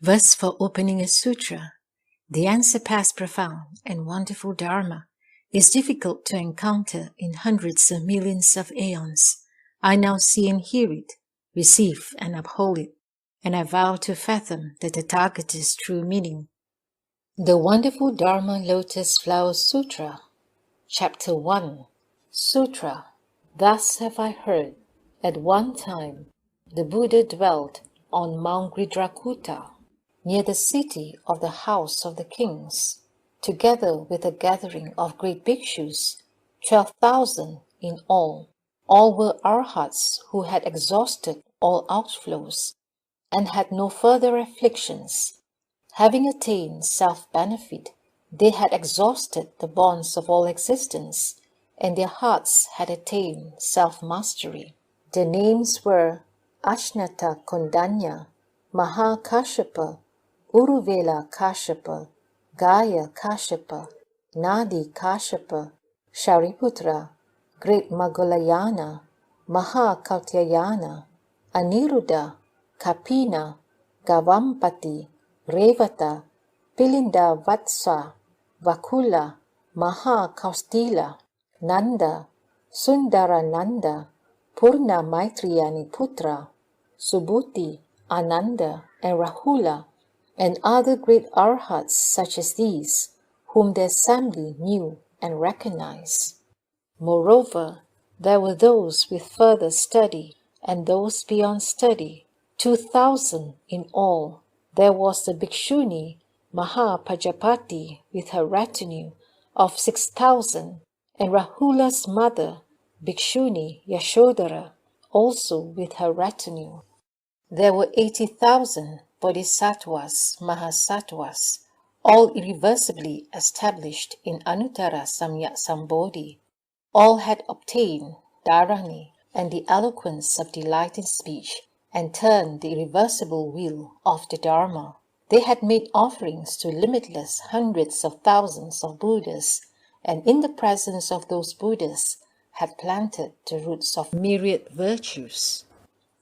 Thus, for opening a sutra, the unsurpassed profound and wonderful Dharma is difficult to encounter in hundreds of millions of aeons. I now see and hear it, receive and uphold it, and I vow to fathom the Tathagata's true meaning. The Wonderful Dharma Lotus Flower Sutra, Chapter 1. Sutra. Thus have I heard, at one time, the Buddha dwelt on Mount Gridrakuta, near the city of the House of the Kings, together with a gathering of great bhikshus, 12,000 in all. All were arhats who had exhausted all outflows and had no further afflictions. Having attained self-benefit, they had exhausted the bonds of all existence, and their hearts had attained self-mastery. Their names were Ajnata Kondanya, Mahakashyapa, Uruvela Kashyapa, Gaya Kashyapa, Nadi Kashyapa, Shariputra, Great Magolayana, Mahakautyayana, Aniruddha, Kapina, Gavampati, Revata, Pilinda Vatsa, Vakula, Mahakaustila, Nanda, Sundarananda, Purna Maitriyani Putra, Subhuti, Ananda, and Rahula, and other great arhats such as these, whom the assembly knew and recognized. Moreover, there were those with further study, and those beyond study, 2,000 in all. There was the Bhikshuni Mahapajapati with her retinue of 6,000, and Rahula's mother, Bhikshuni Yashodhara, also with her retinue. There were 80,000 bodhisattvas, mahasattvas, all irreversibly established in Anuttara Samyak Sambodhi. All had obtained dharani and the eloquence of delight in speech, and turned the irreversible wheel of the Dharma. They had made offerings to limitless hundreds of thousands of Buddhas, and in the presence of those Buddhas had planted the roots of myriad virtues.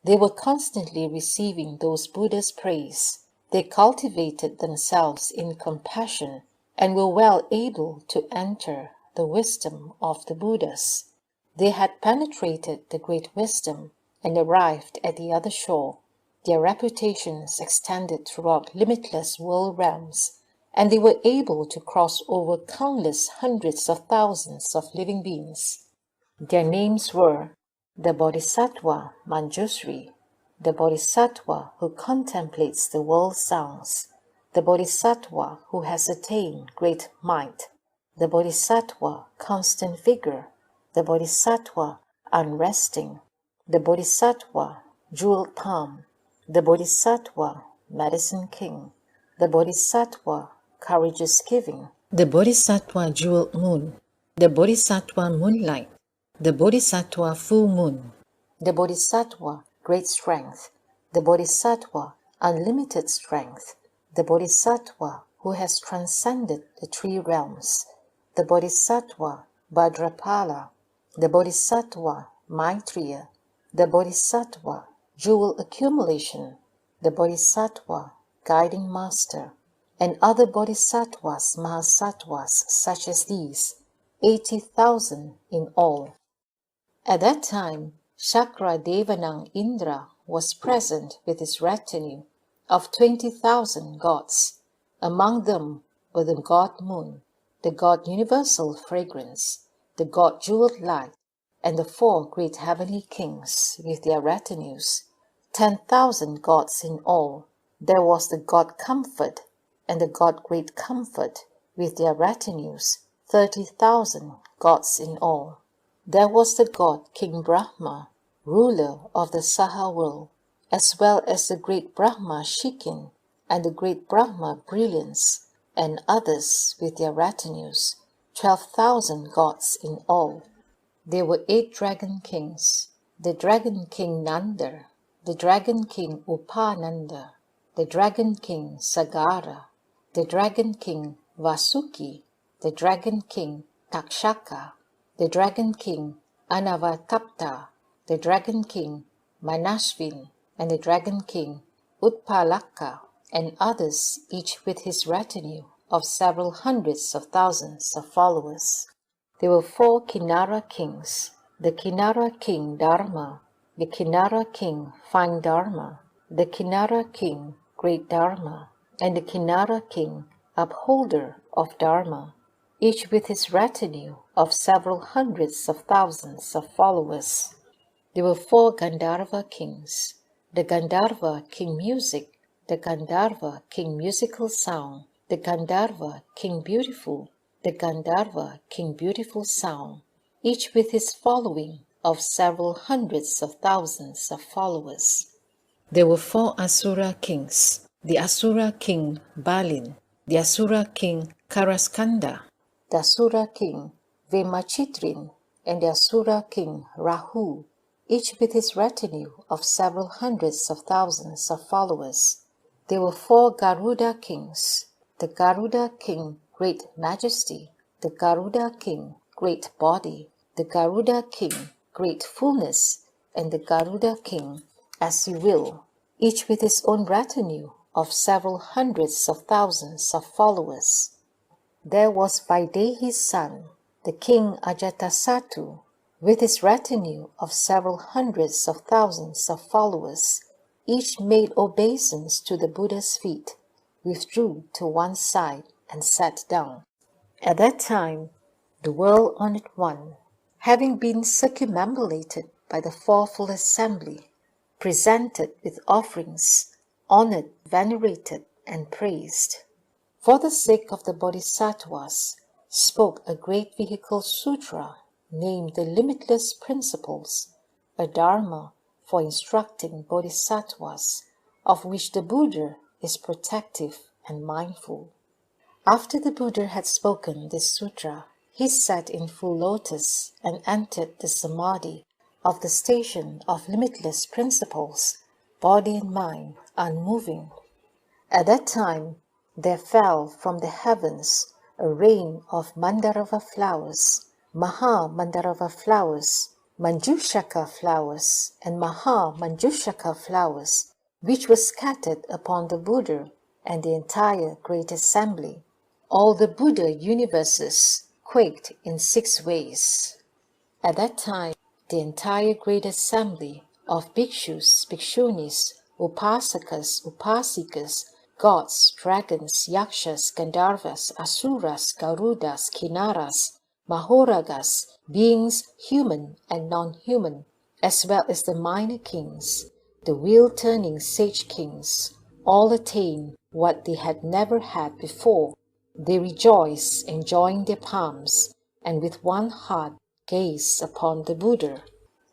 They were constantly receiving those Buddhas' praise. They cultivated themselves in compassion and were well able to enter the wisdom of the Buddhas. They had penetrated the great wisdom and arrived at the other shore. Their reputations extended throughout limitless world realms, and they were able to cross over countless hundreds of thousands of living beings. Their names were the Bodhisattva Manjusri, the Bodhisattva who contemplates the world sounds, the Bodhisattva who has attained great might, the Bodhisattva constant vigor, the Bodhisattva unresting, the Bodhisattva jeweled palm, the Bodhisattva medicine king, the Bodhisattva courageous giving, the Bodhisattva jeweled moon, the Bodhisattva moonlight, the Bodhisattva full moon, the Bodhisattva great strength, the Bodhisattva unlimited strength, the Bodhisattva who has transcended the three realms, the Bodhisattva Bhadrapala, the Bodhisattva Maitreya, the Bodhisattva jewel accumulation, the Bodhisattva guiding master, and other Bodhisattvas Mahasattvas such as these, 80,000 in all. At that time, Shakra Devanang Indra was present with his retinue of 20,000 gods. Among them were the god Moon, the god Universal Fragrance, the god Jeweled Light, and the 4 great heavenly kings with their retinues, 10,000 gods in all. There was the god Comfort and the god Great Comfort with their retinues, 30,000 gods in all. There was the god King Brahma, ruler of the Saha world, as well as the great Brahma Shikin and the great Brahma Brilliance, and others with their retinues, 12,000 gods in all. There were 8 dragon kings, the dragon king Nanda, the dragon king Upananda, the dragon king Sagara, the dragon king Vasuki, the dragon king Takshaka, the dragon king Anavatapta, the dragon king Manashvin, and the dragon king Utpalaka. and others each with his retinue of several hundreds of thousands of followers. There were 4 Kinara kings, the Kinara king Dharma, the Kinara king Fine Dharma, the Kinara king Great Dharma, and the Kinara king Upholder of Dharma, each with his retinue of several hundreds of thousands of followers. There were 4 Gandharva kings, the Gandharva king Music, the Gandharva king Musical Sound, the Gandharva king Beautiful, the Gandharva king Beautiful Sound, each with his following of several hundreds of thousands of followers. There were 4 Asura kings, the Asura king Balin, the Asura king Karaskanda, the Asura king Vemachitrin, and the Asura king Rahu, each with his retinue of several hundreds of thousands of followers. There were 4 Garuda kings, the Garuda king Great Majesty, the Garuda king Great Body, the Garuda king Great Fullness, and the Garuda king As You Will, each with his own retinue of several hundreds of thousands of followers. There was Vaidehi's son, the king Ajatasattu, with his retinue of several hundreds of thousands of followers, each made obeisance to the Buddha's feet, withdrew to one side and sat down. At that time, the World-Honored One, having been circumambulated by the fourfold assembly, presented with offerings, honored, venerated, and praised. For the sake of the Bodhisattvas, spoke a great vehicle sutra named the Limitless Principles, a Dharma for instructing Bodhisattvas, of which the Buddha is protective and mindful. After the Buddha had spoken this sutra, he sat in full lotus and entered the samadhi of the station of limitless principles, body and mind unmoving. At that time, there fell from the heavens a rain of Mandarava flowers, Maha Mandarava flowers, Manjushaka flowers, and Maha Manjushaka flowers, which were scattered upon the Buddha and the entire great assembly. All the Buddha universes quaked in 6 ways. At that time, the entire great assembly of bhikshus, bhikshunis, upasakas, upasikas, gods, dragons, yakshas, gandharvas, asuras, garudas, kinaras, mahoragas, beings human and non-human, as well as the minor kings, the wheel-turning sage kings, all attained what they had never had before. They rejoice, enjoying their palms, and with one heart gaze upon the Buddha.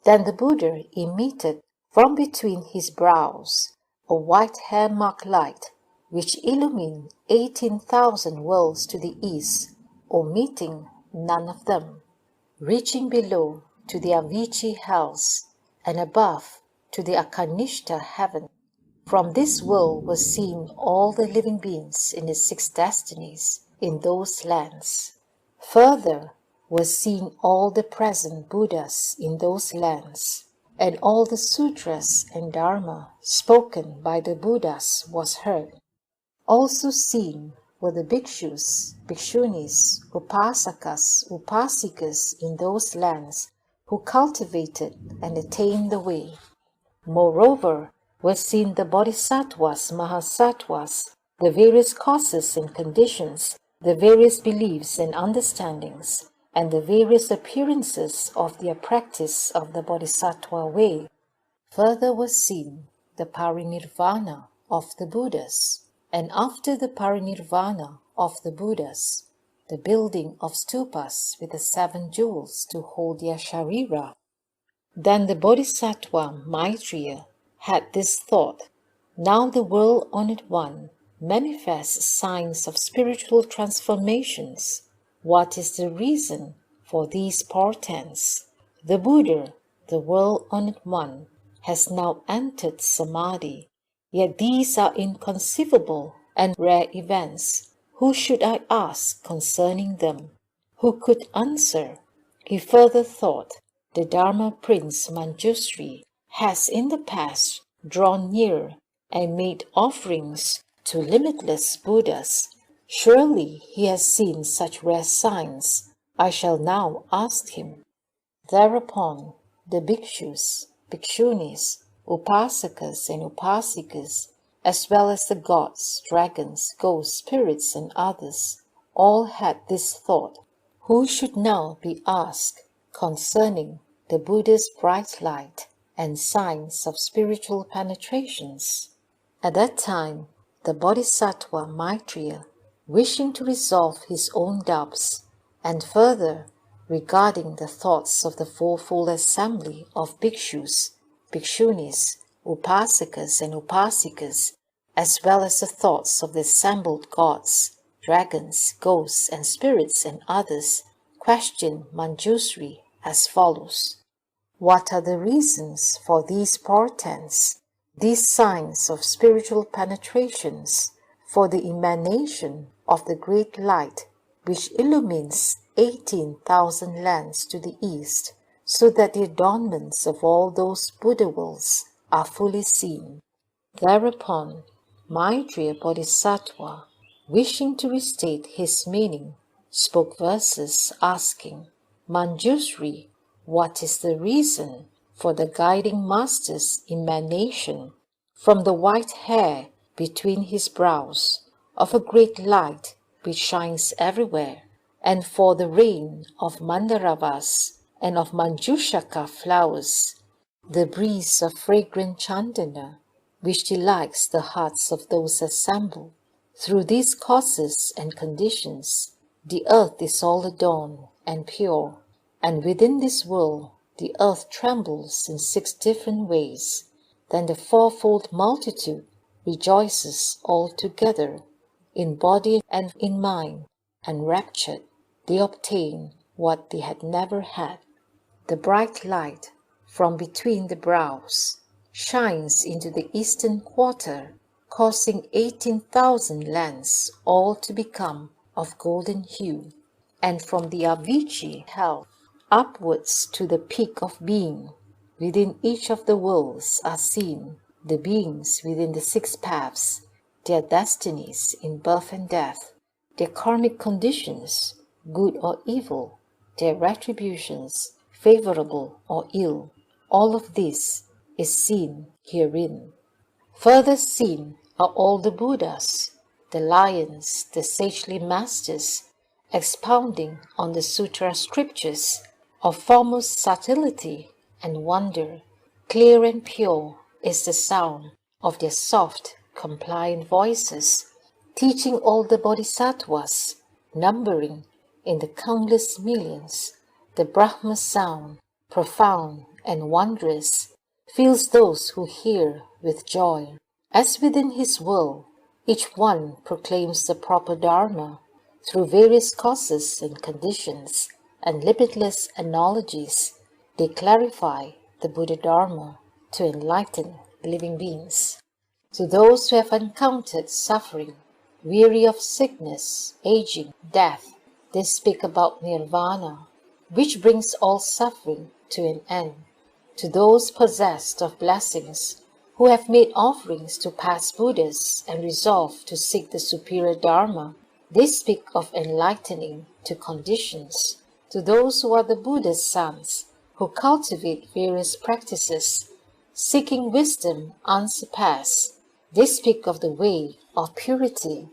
Then the Buddha emitted from between his brows a white hair-marked light, which illumined 18,000 worlds to the east, omitting none of them, reaching below to the Avicii hells, and above to the Akanishta heaven. From this world were seen all the living beings in the 6 destinies in those lands. Further were seen all the present Buddhas in those lands, and all the sutras and dharma spoken by the Buddhas was heard. Also seen were the bhikshus, bhikshunis, upasakas, upasikas in those lands who cultivated and attained the way. Moreover, were seen the bodhisattvas, mahasattvas, the various causes and conditions, the various beliefs and understandings, and the various appearances of their practice of the bodhisattva way. Further was seen the parinirvana of the Buddhas, and after the parinirvana of the Buddhas, the building of stupas with the 7 jewels to hold their sharira. Then the Bodhisattva Maitreya had this thought: now the World-Honored One manifests signs of spiritual transformations. What is the reason for these portents? The Buddha, the World-Honored One, has now entered Samadhi, yet these are inconceivable and rare events. Who should I ask concerning them? Who could answer? He further thought, the Dharma Prince Manjushri has in the past drawn near and made offerings to limitless Buddhas. Surely he has seen such rare signs. I shall now ask him. Thereupon the bhikshus, bhikshunis, upasakas and upasikas, as well as the gods, dragons, ghosts, spirits, and others, all had this thought. Who should now be asked concerning the Buddha's bright light and signs of spiritual penetrations? At that time, the Bodhisattva Maitreya, wishing to resolve his own doubts, and further regarding the thoughts of the fourfold assembly of bhikshus, bhikshunis, upasakas and upasikas, as well as the thoughts of the assembled gods, dragons, ghosts, and spirits and others, questioned Manjusri as follows. What are the reasons for these portents, these signs of spiritual penetrations, for the emanation of the great light which illumines 18,000 lands to the east, so that the adornments of all those Buddha worlds are fully seen? Thereupon, Maitreya Bodhisattva, wishing to restate his meaning, spoke verses asking, Manjusri, what is the reason for the guiding master's emanation from the white hair between his brows of a great light which shines everywhere, and for the rain of Mandaravas and of Manjushaka flowers, the breeze of fragrant Chandana, which delights the hearts of those assembled? Through these causes and conditions, the earth is all adorned and pure, and within this world the earth trembles in 6 different ways. Then the fourfold multitude rejoices all together, in body and in mind, and raptured, they obtain what they had never had. The bright light from between the brows shines into the eastern quarter, causing 18,000 lands all to become of golden hue, and from the Avicii hell upwards to the peak of being, within each of the worlds are seen the beings within the 6 paths, their destinies in birth and death, their karmic conditions, good or evil, their retributions, favorable or ill. All of this is seen herein. Further seen are all the Buddhas, the lions, the sagely masters, expounding on the Sutra scriptures of foremost subtlety and wonder. Clear and pure is the sound of their soft, compliant voices, teaching all the bodhisattvas, numbering in the countless millions. The Brahma sound, profound and wondrous, fills those who hear with joy. As within his world, each one proclaims the proper Dharma through various causes and conditions and limitless analogies. They clarify the Buddha Dharma to enlighten living beings. To those who have encountered suffering, weary of sickness, aging, death, they speak about nirvana, which brings all suffering to an end. To those possessed of blessings, who have made offerings to past Buddhas and resolve to seek the superior Dharma, they speak of enlightening to conditions. To those who are the Buddha's sons, who cultivate various practices, seeking wisdom unsurpassed, they speak of the way of purity.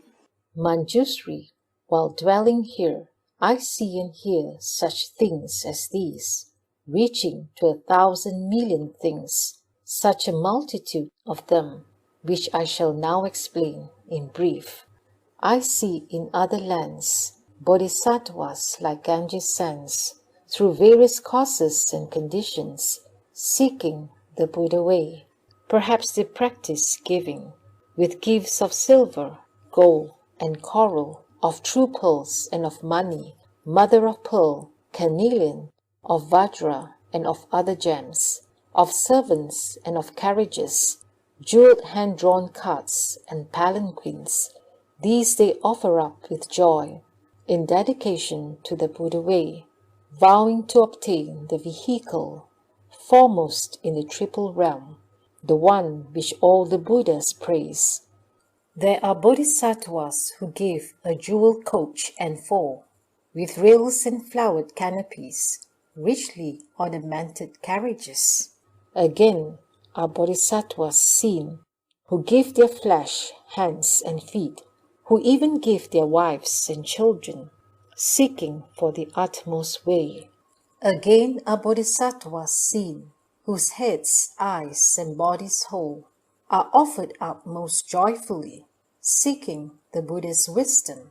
Manjusri, while dwelling here, I see and hear such things as these, reaching to 1,000 million things, such a multitude of them, which I shall now explain in brief. I see in other lands bodhisattvas like Ganges sands, through various causes and conditions, seeking the Buddha way. Perhaps they practice giving, with gifts of silver, gold, and coral, of true pearls and of money, mother of pearl, carnelian, of vajra and of other gems, of servants and of carriages, jeweled hand-drawn carts and palanquins. These they offer up with joy, in dedication to the Buddha way, vowing to obtain the vehicle foremost in the triple realm, the one which all the Buddhas praise. There are bodhisattvas who give a jewel coach and four, with rails and flowered canopies, richly ornamented carriages. Again are bodhisattvas seen, who give their flesh, hands, and feet, who even give their wives and children, seeking for the utmost way. Again are bodhisattvas seen, whose heads, eyes, and bodies whole are offered up most joyfully, seeking the Buddha's wisdom.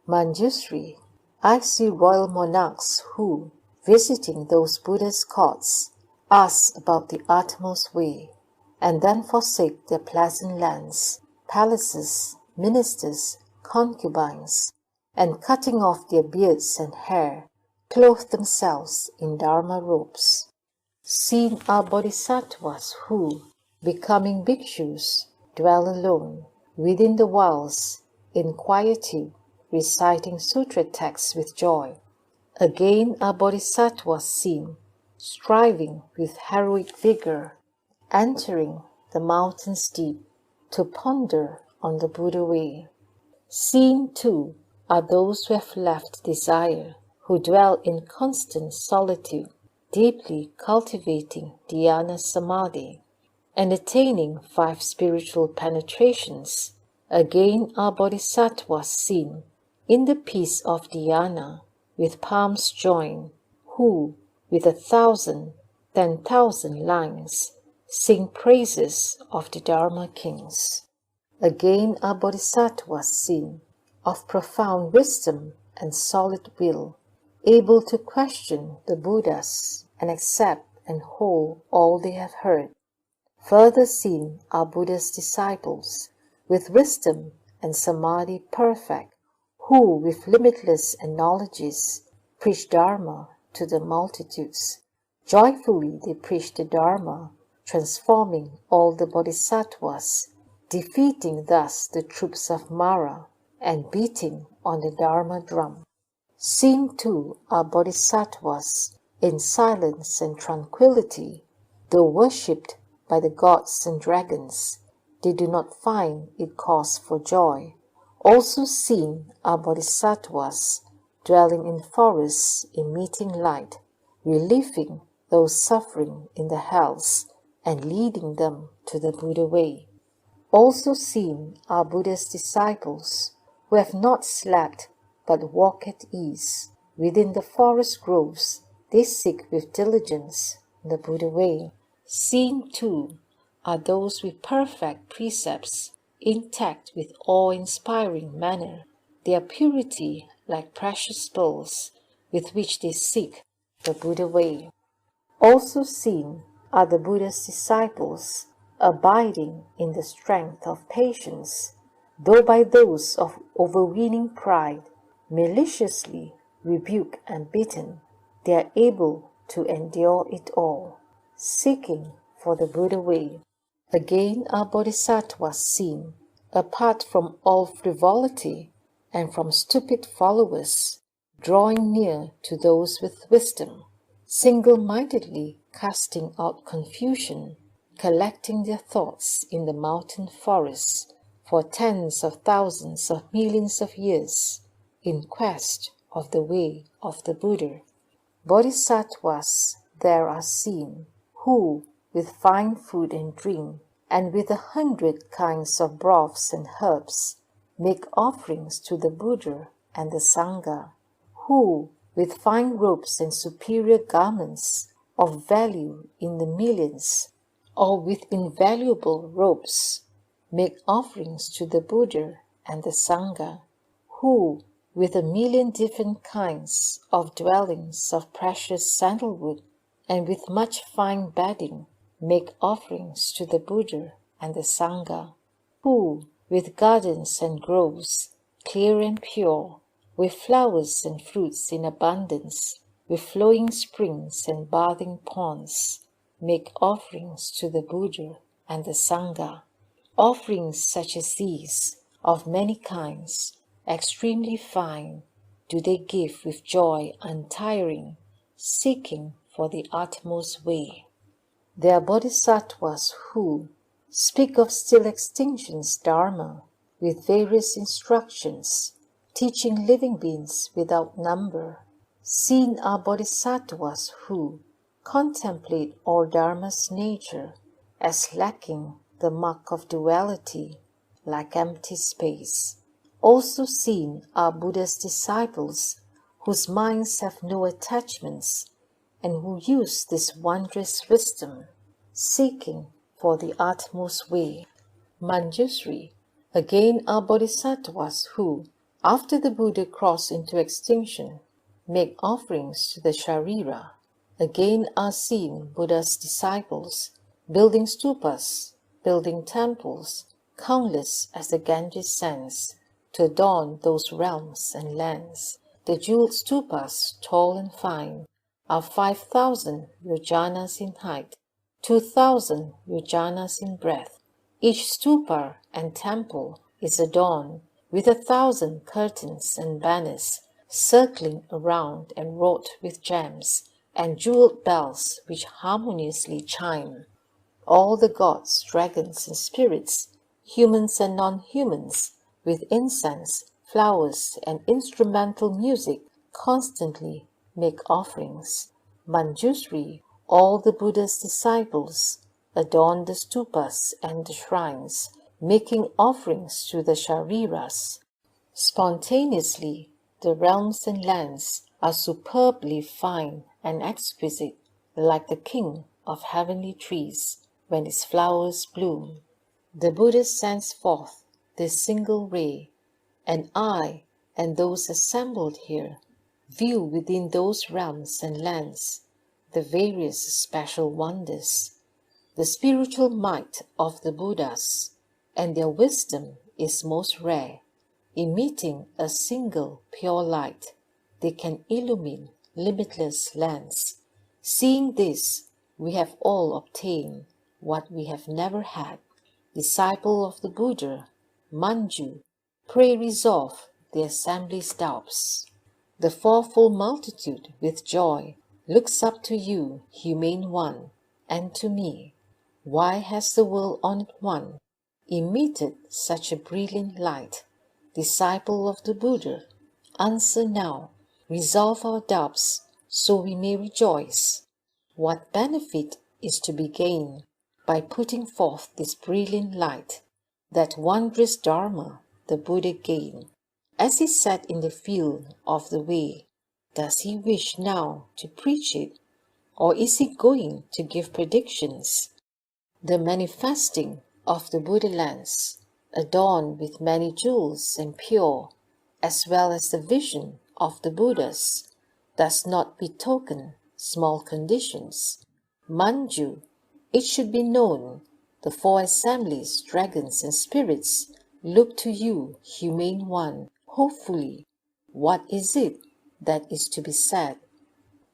Manjusri, I see royal monarchs who, visiting those Buddha's courts, ask about the utmost way, and then forsake their pleasant lands, palaces, ministers, concubines, and cutting off their beards and hair, clothe themselves in Dharma robes. Seen are bodhisattvas who, becoming bhikshus, dwell alone, within the wilds, in quietude, reciting sutra texts with joy. Again are bodhisattvas seen, striving with heroic vigor, entering the mountains deep, to ponder on the Buddha way. Seen too are those who have left desire, who dwell in constant solitude, deeply cultivating dhyana samadhi, and attaining 5 spiritual penetrations. Again are bodhisattvas seen, in the peace of dhyana, with palms joined, who, with 1,000, 10,000 lines, sing praises of the Dharma kings. Again are bodhisattvas seen, of profound wisdom and solid will, able to question the Buddhas and accept and hold all they have heard. Further seen are Buddha's disciples, with wisdom and samadhi perfect, who with limitless knowledges preach Dharma to the multitudes. Joyfully they preach the Dharma, transforming all the bodhisattvas, defeating thus the troops of Mara and beating on the Dharma drum. Seen too are bodhisattvas in silence and tranquility, though worshipped by the gods and dragons, they do not find it cause for joy. Also seen are bodhisattvas dwelling in forests, emitting light, relieving those suffering in the hells, and leading them to the Buddha way. Also seen are Buddha's disciples, who have not slept but walk at ease. Within the forest groves they seek with diligence the Buddha way. Seen too are those with perfect precepts, intact with awe-inspiring manner, their purity like precious pearls, with which they seek the Buddha way. Also seen are the Buddha's disciples, abiding in the strength of patience, though by those of overweening pride, maliciously rebuked and beaten, they are able to endure it all, seeking for the Buddha way. Again are bodhisattvas seen, apart from all frivolity and from stupid followers, drawing near to those with wisdom, single-mindedly casting out confusion, collecting their thoughts in the mountain forests for tens of thousands of millions of years, in quest of the way of the Buddha. Bodhisattvas there are seen, who, with fine food and drink, and with 100 kinds of broths and herbs, make offerings to the Buddha and the Sangha, who, with fine robes and superior garments of value in the millions, or with invaluable robes, make offerings to the Buddha and the Sangha, who, with 1,000,000 different kinds of dwellings of precious sandalwood, and with much fine bedding, make offerings to the Buddha and the Sangha, who, with gardens and groves, clear and pure, with flowers and fruits in abundance, with flowing springs and bathing ponds, make offerings to the Buddha and the Sangha. Offerings such as these, of many kinds, extremely fine, do they give with joy untiring, seeking for the utmost way. There are bodhisattvas who speak of still extinction's Dharma, with various instructions, teaching living beings without number. Seen are bodhisattvas who contemplate all dharma's nature as lacking the mark of duality, like empty space. Also seen are Buddha's disciples whose minds have no attachments and who use this wondrous wisdom, seeking for the utmost way. Manjusri, again, are bodhisattvas who, after the Buddha crossed into extinction, make offerings to the Sharira. Again are seen Buddha's disciples building stupas, building temples, countless as the Ganges sands, to adorn those realms and lands. The jeweled stupas, tall and fine, are 5,000 yojanas in height, 2,000 yojanas in breadth. Each stupa and temple is adorned with 1,000 curtains and banners circling around and wrought with gems and jeweled bells which harmoniously chime. All the gods, dragons and spirits, humans and non-humans, with incense, flowers and instrumental music constantly make offerings. Manjusri, all the Buddha's disciples, adorn the stupas and the shrines, making offerings to the Shariras. Spontaneously, the realms and lands are superbly fine and exquisite, like the king of heavenly trees when its flowers bloom. The Buddha sends forth this single ray, and I and those assembled here view within those realms and lands the various special wonders. The spiritual might of the Buddhas and their wisdom is most rare. Emitting a single pure light, they can illumine limitless lands. Seeing this, we have all obtained what we have never had. Disciple of the Buddha, Manju, pray resolve the assembly's doubts. The fourfold multitude with joy looks up to you, humane one, and to me. Why has the world-honored one emitted such a brilliant light? Disciple of the Buddha, answer now, resolve our doubts, so we may rejoice. What benefit is to be gained by putting forth this brilliant light, that wondrous Dharma the Buddha gained? As he sat in the field of the way, does he wish now to preach it, or is he going to give predictions? The manifesting of the Buddha lands, adorned with many jewels and pure, as well as the vision of the Buddhas, does not betoken small conditions. Manju, it should be known, the four assemblies, dragons and spirits, look to you, humane one, hopefully. What is it that is to be said?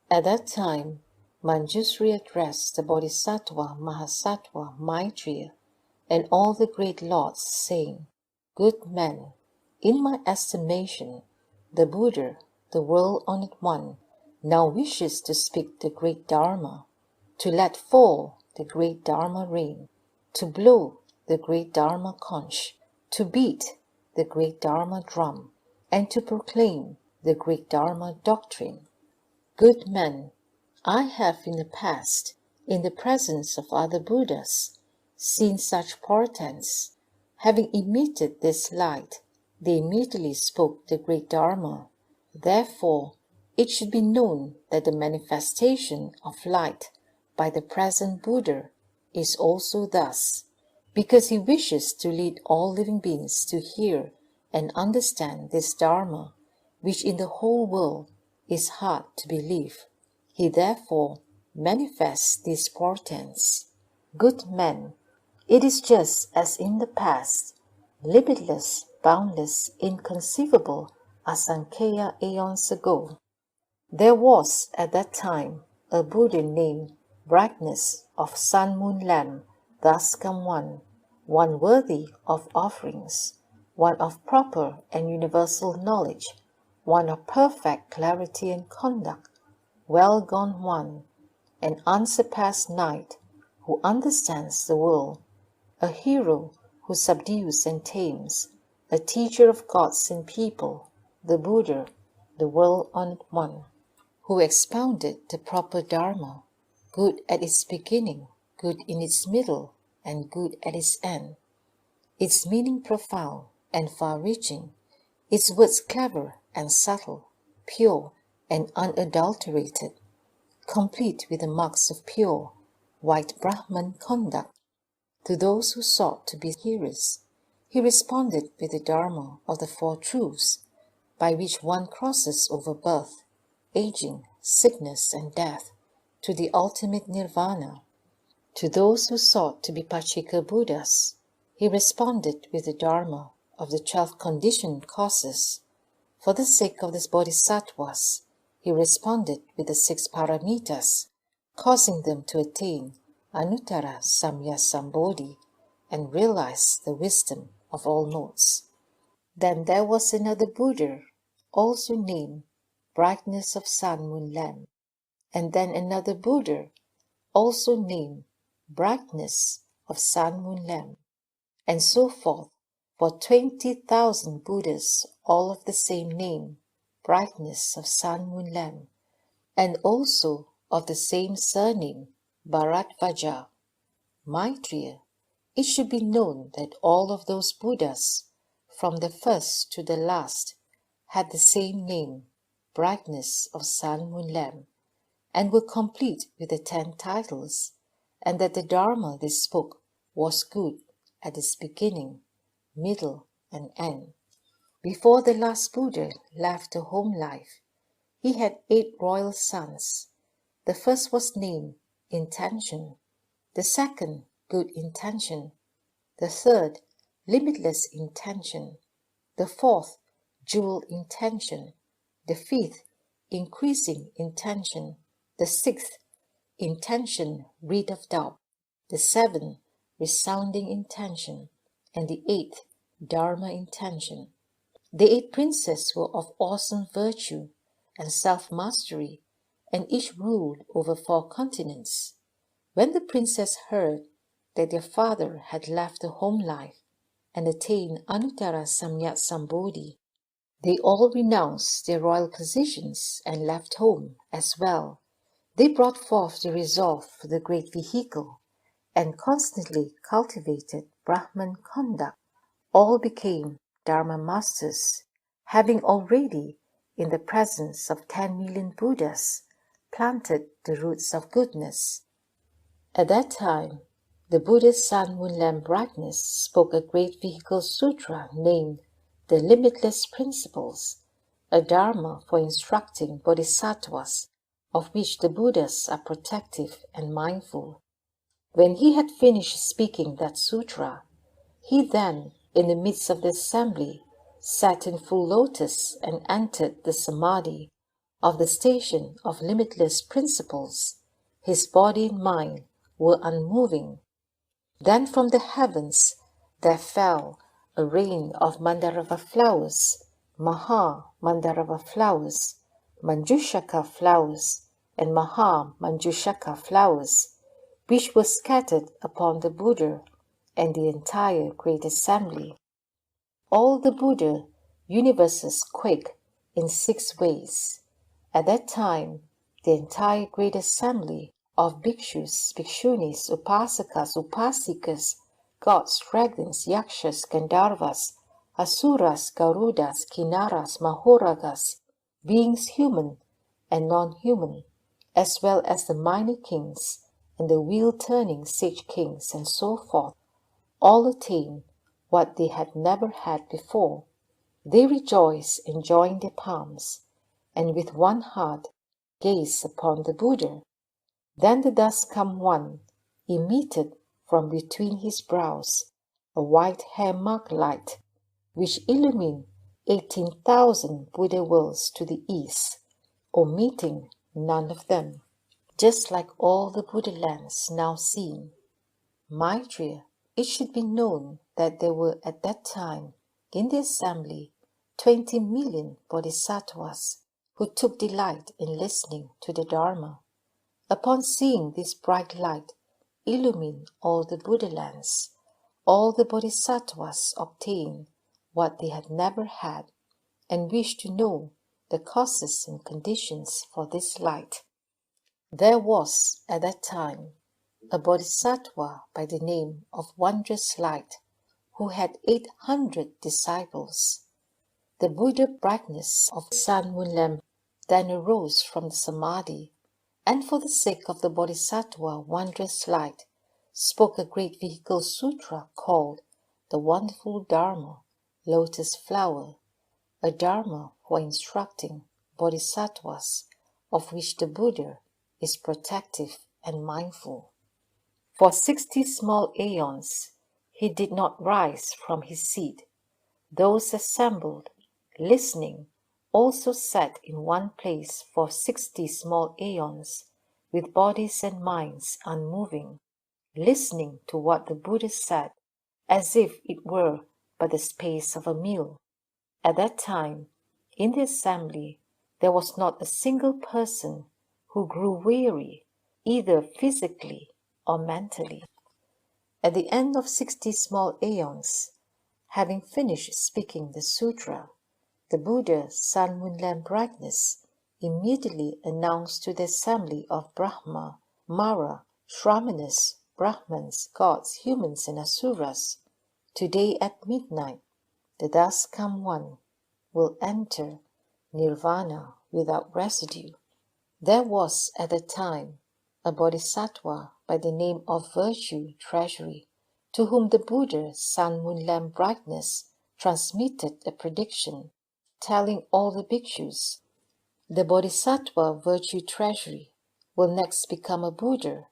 At that time, Manjusri addressed the Bodhisattva Mahasattva Maitreya and all the great lords, saying, Good men, in my estimation, the Buddha, the world-honored one, now wishes to speak the great Dharma, to let fall the great Dharma rain, to blow the great Dharma conch, to beat the great Dharma drum, and to proclaim the great Dharma doctrine. Good men, I have in the past, in the presence of other Buddhas, seen such portents. Having emitted this light, they immediately spoke the great Dharma. Therefore, it should be known that the manifestation of light by the present Buddha is also thus, because he wishes to lead all living beings to hear and understand this Dharma, which in the whole world is hard to believe. He therefore manifests these portents. Good men, it is just as in the past, limitless, boundless, inconceivable, asankhya aeons ago. There was at that time a Buddha named Brightness of Sun Moon Lamp, thus come one worthy of offerings, one of proper and universal knowledge, one of perfect clarity and conduct, well gone one, an unsurpassed knight who understands the world, a hero who subdues and tames, a teacher of gods and people, the Buddha, the world-honored one, who expounded the proper Dharma, good at its beginning, good in its middle, and good at its end. Its meaning profound and far-reaching, its words clever and subtle, pure and unadulterated, complete with the marks of pure, white Brahman conduct. To those who sought to be hearers, he responded with the Dharma of the Four Truths, by which one crosses over birth, aging, sickness, and death, to the ultimate nirvana. To those who sought to be Pachika Buddhas, he responded with the Dharma of the 12 conditioned causes. For the sake of the Bodhisattvas, he responded with the 6 paramitas, causing them to attain Anuttara Samya Sambodhi and realize the wisdom of all modes. Then there was another Buddha, also named Brightness of Sun Moon Lamp, and then another Buddha, also named Brightness of Sun Moon Lamp, and so forth, for 20,000 Buddhas, all of the same name, Brightness of Sun Moon Lamp, and also of the same surname, Bharadvaja. Maitreya, it should be known that all of those Buddhas, from the first to the last, had the same name, Brightness of Sun Moon Lamp, and were complete with the 10 titles, and that the Dharma they spoke was good at its beginning, middle, and end. Before the last Buddha left the home life, he had 8 royal sons. The first was named Intention, the second Good Intention, the third Limitless Intention, the fourth Jewel Intention, the fifth Increasing Intention, the sixth Intention Rid of Doubt, the seventh Resounding Intention, and the eighth Dharma Intention. The 8 princes were of awesome virtue and self-mastery, and each ruled over 4 continents. When the princess heard that their father had left the home life and attained Anuttara Samyak Sambodhi, they all renounced their royal positions and left home as well. They brought forth the resolve for the great vehicle and constantly cultivated Brahman conduct. All became Dharma masters, having already, in the presence of 10 million Buddhas, planted the roots of goodness. At that time, the Buddhist Sun Moon Lamp Brightness spoke a great vehicle sutra named the Limitless Principles, a Dharma for instructing Bodhisattvas, of which the Buddhas are protective and mindful. When he had finished speaking that sutra, he then, in the midst of the assembly, sat in full lotus and entered the samadhi of the station of limitless principles. His body and mind were unmoving. Then from the heavens there fell a rain of Mandarava flowers, Maha Mandarava flowers, Manjushaka flowers, and Maha Manjushaka flowers, which were scattered upon the Buddha and the entire great assembly. All the Buddha universes quake in 6 ways. At that time, the entire great assembly of bhikshus, bhikshunis, upasakas, upasikas, gods, dragons, yakshas, gandharvas, asuras, garudas, kinnaras, mahoragas, beings human and non-human, as well as the minor kings and the wheel-turning sage kings and so forth, all attained what they had never had before. They rejoice and join their palms, and with one heart gaze upon the Buddha. Then the thus come one emitted from between his brows a white hair-marked light, which illumined 18,000 Buddha worlds to the east, omitting none of them, just like all the Buddha lands now seen. Maitreya, it should be known that there were at that time in the assembly 20 million bodhisattvas who took delight in listening to the Dharma. Upon seeing this bright light illumine all the Buddha lands, all the bodhisattvas obtained what they had never had and wished to know the causes and conditions for this light. There was, at that time, a bodhisattva by the name of Wondrous Light, who had 800 disciples. The Buddha brightness of Sun Moon Lamp then arose from the Samadhi, and for the sake of the Bodhisattva Wondrous Light, spoke a great vehicle sutra called the Wonderful Dharma, Lotus Flower, a Dharma for instructing bodhisattvas, of which the Buddha is protective and mindful. For 60 small aeons he did not rise from his seat. Those assembled, listening, also sat in one place for 60 small aeons, with bodies and minds unmoving, listening to what the Buddha said, as if it were but the space of a meal. At that time, in the assembly, there was not a single person who grew weary, either physically or mentally. At the end of 60 small aeons, having finished speaking the sutra, the Buddha, Sun Moon Lamp Brightness, immediately announced to the assembly of Brahma, Mara, Shramanas, Brahmans, gods, humans, and asuras, today at midnight, the thus come one will enter nirvana without residue. There was at the time a bodhisattva by the name of Virtue Treasury, to whom the Buddha, Sun Moon Lamp Brightness, transmitted a prediction, telling all the bhikshus, the bodhisattva Virtue Treasury will next become a Buddha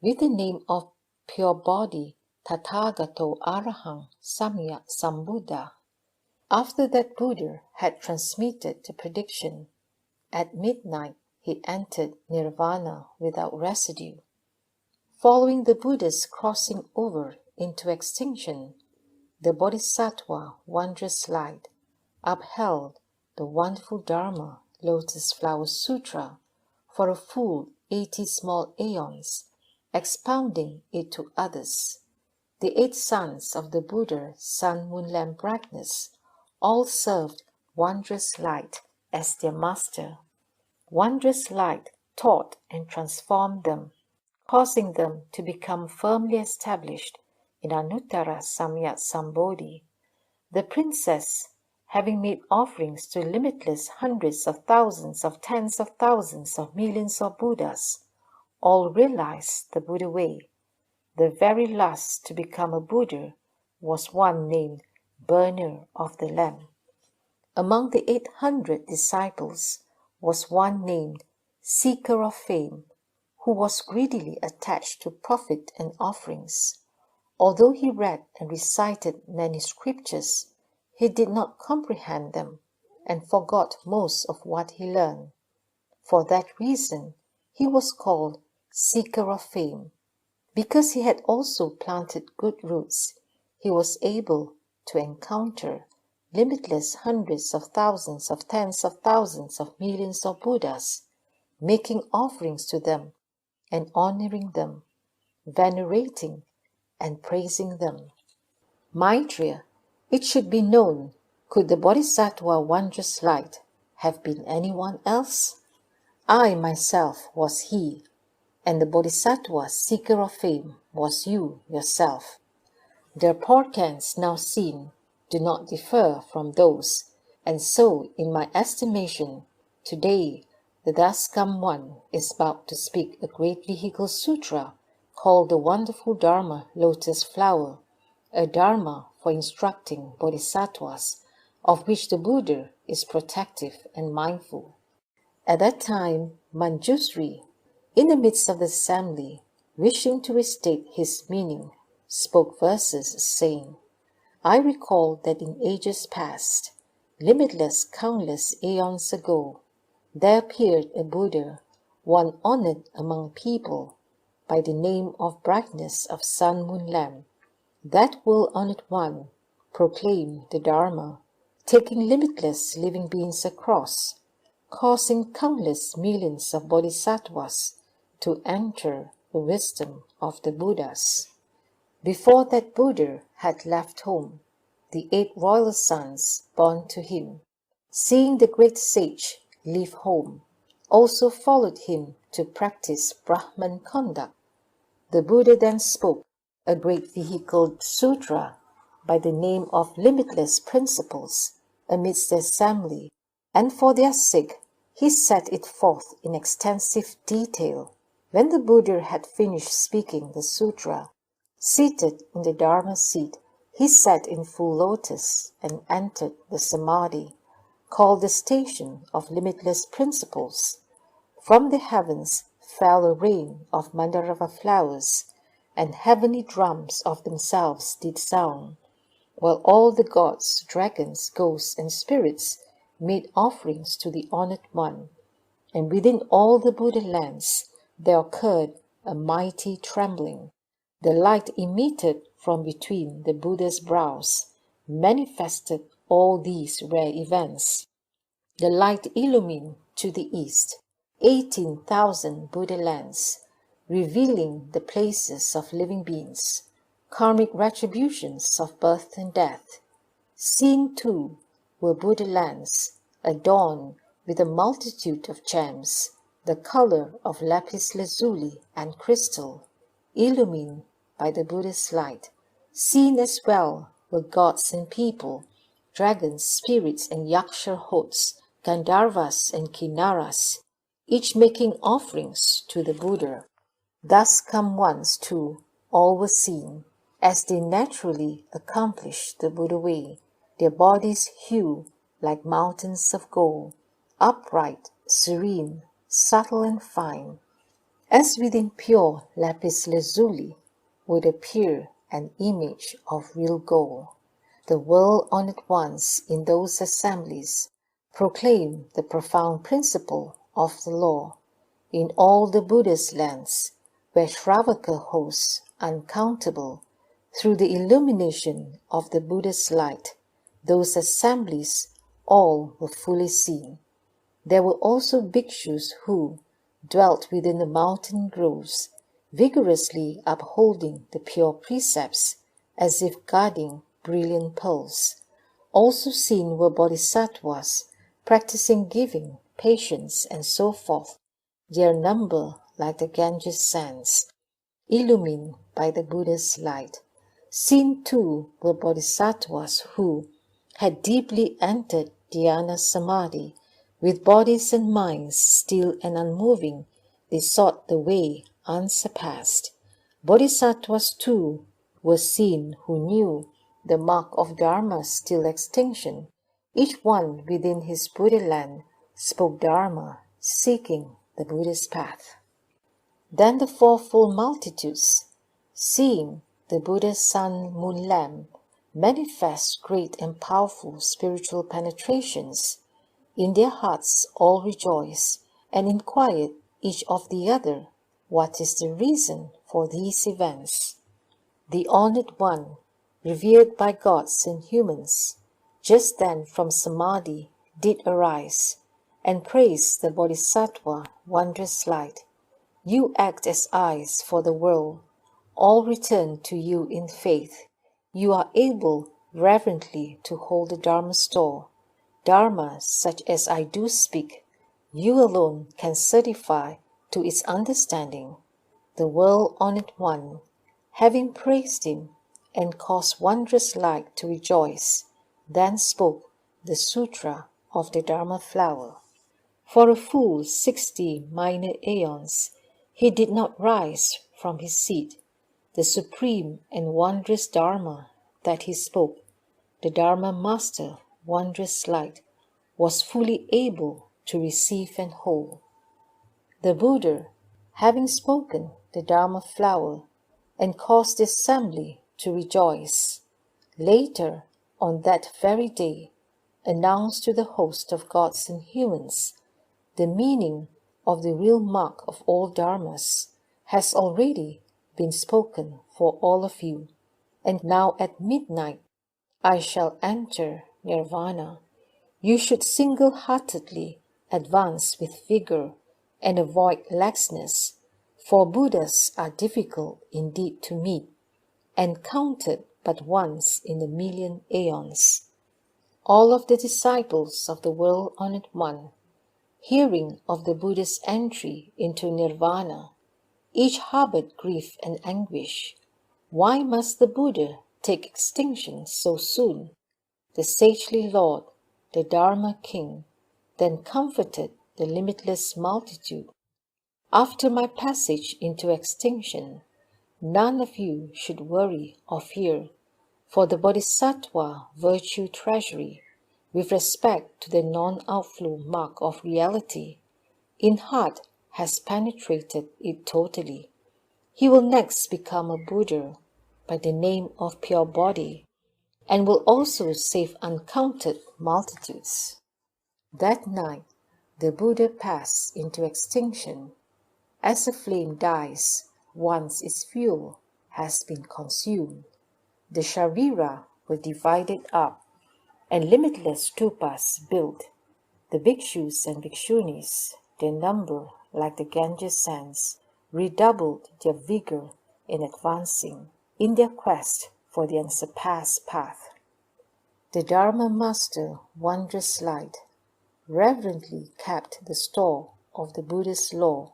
with the name of Pure Body Tathagato Arahang Samyak Sambuddha. After that Buddha had transmitted the prediction, at midnight he entered nirvana without residue. Following the Buddha's crossing over into extinction, the Bodhisattva Wondrous Light upheld the Wonderful Dharma Lotus Flower Sutra for a full 80 small aeons, expounding it to others. The 8 sons of the Buddha, Sun Moon Lamp Brightness, all served Wondrous Light as their master. Wondrous Light taught and transformed them, causing them to become firmly established in Anuttara Samyak Sambodhi. The princess, having made offerings to limitless hundreds of thousands of tens of thousands of millions of Buddhas, all realized the Buddha way. The very last to become a Buddha was one named Burner of the Lamp. Among the 800 disciples was one named Seeker of Fame, who was greedily attached to profit and offerings. Although he read and recited many scriptures, he did not comprehend them and forgot most of what he learned. For that reason, he was called Seeker of Fame. Because he had also planted good roots, he was able to encounter limitless hundreds of thousands of tens of thousands of millions of Buddhas, making offerings to them and honoring them, venerating and praising them. Maitreya, it should be known, could the Bodhisattva Wondrous Light have been anyone else? I myself was he, and the Bodhisattva Seeker of Fame was you yourself. Their portents now seen do not differ from those, and so, in my estimation, today the thus come one is about to speak a great vehicle sutra called the Wonderful Dharma Lotus Flower, a Dharma for instructing bodhisattvas, of which the Buddha is protective and mindful. At that time, Manjusri, in the midst of the assembly, wishing to restate his meaning, spoke verses saying, I recall that in ages past, limitless countless aeons ago, there appeared a Buddha, one honored among people, by the name of Brightness of Sun Moon Lamp. That well-honored one proclaimed the Dharma, taking limitless living beings across, causing countless millions of bodhisattvas to enter the wisdom of the Buddhas. Before that Buddha had left home, the 8 royal sons born to him, seeing the great sage leave home, also followed him to practice Brahman conduct. The Buddha then spoke a great vehicle sutra by the name of Limitless Principles amidst the assembly, and for their sake he set it forth in extensive detail. When the Buddha had finished speaking the sutra, seated in the Dharma seat, he sat in full lotus and entered the samadhi, called the station of limitless principles. From the heavens fell a rain of mandarava flowers, and heavenly drums of themselves did sound, while all the gods, dragons, ghosts, and spirits made offerings to the Honored One. And within all the Buddha lands there occurred a mighty trembling. The light emitted from between the Buddha's brows manifested all these rare events. The light illumined to the east 18,000 Buddha lands, revealing the places of living beings, karmic retributions of birth and death. Seen too were Buddha lands adorned with a multitude of gems, the color of lapis lazuli and crystal, illumined by the Buddha's light. Seen as well were gods and people, dragons, spirits, and yaksha hosts, Gandharvas and Kinnaras, each making offerings to the Buddha. Thus come once too, all were seen, as they naturally accomplished the Buddha way, their bodies hue like mountains of gold, upright, serene, subtle and fine, as within pure lapis lazuli would appear an image of real gold. The world-honored ones in those assemblies proclaim the profound principle of the law. In all the Buddha's lands, where Shravaka hosts uncountable, through the illumination of the Buddha's light, those assemblies all were fully seen. There were also bhikshus who dwelt within the mountain groves, vigorously upholding the pure precepts, as if guarding brilliant pearls. Also seen were bodhisattvas, practicing giving, patience, and so forth, their number like the Ganges sands, illumined by the Buddha's light. Seen too were bodhisattvas who had deeply entered dhyana samadhi, with bodies and minds still and unmoving, they sought the way unsurpassed. Bodhisattvas too were seen who knew the mark of Dharma's still extinction. Each one within his Buddha land spoke Dharma, seeking the Buddha's path. Then the fourfold multitudes, seeing the Buddha's sun moon lamp, manifest great and powerful spiritual penetrations. In their hearts all rejoice, and inquire each of the other, what is the reason for these events? The Honored One, revered by gods and humans, just then from Samadhi did arise, and praised the Bodhisattva wondrous light. You act as eyes for the world. All return to you in faith. You are able reverently to hold the Dharma store. Dharma, such as I do speak, you alone can certify to its understanding. The world-honored one, having praised him and caused wondrous light to rejoice, then spoke the Sutra of the Dharma flower. For a full 60 minor aeons, he did not rise from his seat. The supreme and wondrous Dharma that he spoke, the Dharma Master, wondrous light, was fully able to receive and hold. The Buddha, having spoken the Dharma flower and caused the assembly to rejoice, later on that very day announced to the host of gods and humans the meaning of the real mark of all dharmas has already been spoken for all of you, and now at midnight I shall enter nirvana. You should single-heartedly advance with vigor and avoid laxness, for Buddhas are difficult indeed to meet, and counted but once in a million aeons. All of the disciples of the world-honored one, hearing of the Buddha's entry into nirvana, each harbored grief and anguish. Why must the Buddha take extinction so soon? The sagely Lord, the Dharma King, then comforted the limitless multitude. After my passage into extinction, none of you should worry or fear, for the Bodhisattva virtue treasury, with respect to the non-outflow mark of reality, in heart has penetrated it totally. He will next become a Buddha by the name of pure body, and will also save uncounted multitudes. That night, the Buddha passed into extinction. As a flame dies once its fuel has been consumed, the Sharira were divided up, and limitless stupas built. The bhikshus and bhikshunis, their number like the Ganges sands, redoubled their vigor in advancing in their quest for the unsurpassed path. The Dharma Master, wondrous light, reverently kept the store of the Buddha's law.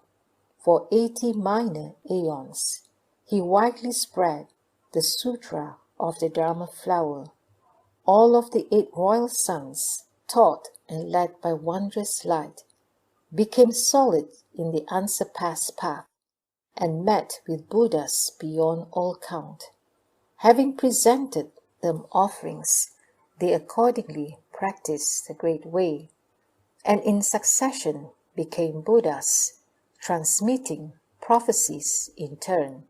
For 80 minor aeons, he widely spread the Sutra of the Dharma flower. All of the 8 royal sons, taught and led by wondrous light, became solid in the unsurpassed path and met with Buddhas beyond all count. Having presented them offerings, they accordingly practiced the great way, and in succession became Buddhas, transmitting prophecies in turn.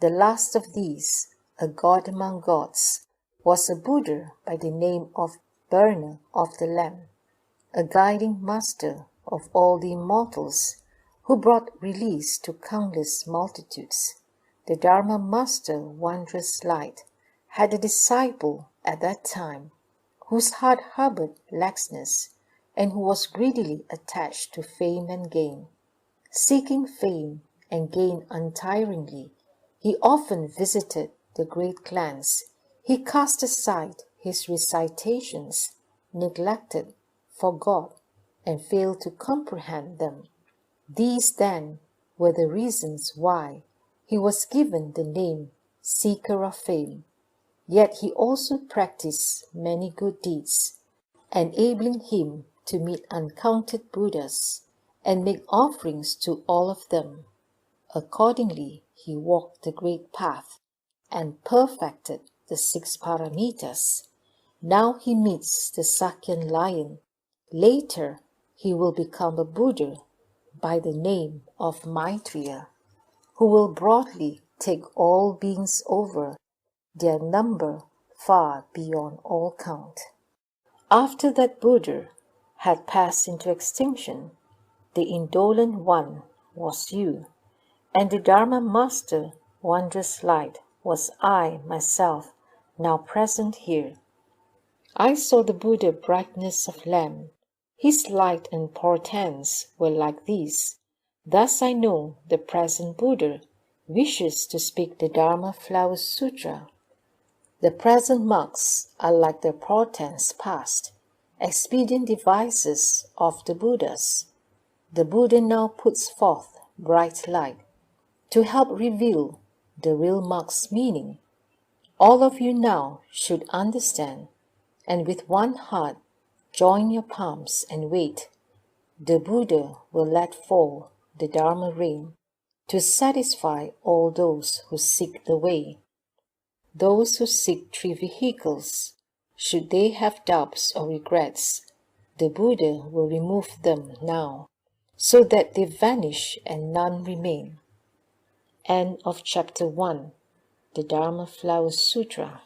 The last of these, a god among gods, was a Buddha by the name of Burner of the Lamp, a guiding master of all the immortals, who brought release to countless multitudes. The Dharma Master, wondrous light, had a disciple at that time, whose heart harbored laxness, and who was greedily attached to fame and gain. Seeking fame and gain untiringly, he often visited the great clans. He cast aside his recitations, neglected, forgot, and failed to comprehend them. These, then, were the reasons why he was given the name Seeker of Fame. Yet he also practiced many good deeds, enabling him to meet uncounted Buddhas and make offerings to all of them. Accordingly, he walked the great path and perfected the 6 paramitas. Now he meets the Sakyan lion. Later, he will become a Buddha by the name of Maitreya, who will broadly take all beings over, their number far beyond all count. After that Buddha had passed into extinction, the indolent one was you, and the Dharma Master, wondrous light, was I myself, now present here. I saw the Buddha brightness of lamp. His light and portents were like these. Thus I know the present Buddha wishes to speak the Dharma Flower Sutra. The present marks are like the portents past, expedient devices of the Buddhas. The Buddha now puts forth bright light to help reveal the real mark's meaning. All of you now should understand, and with one heart join your palms and wait. The Buddha will let fall the Dharma rain to satisfy all those who seek the way. Those who seek 3 vehicles, should they have doubts or regrets, the Buddha will remove them now, so that they vanish and none remain. End of chapter 1, the Dharma Flower Sutra.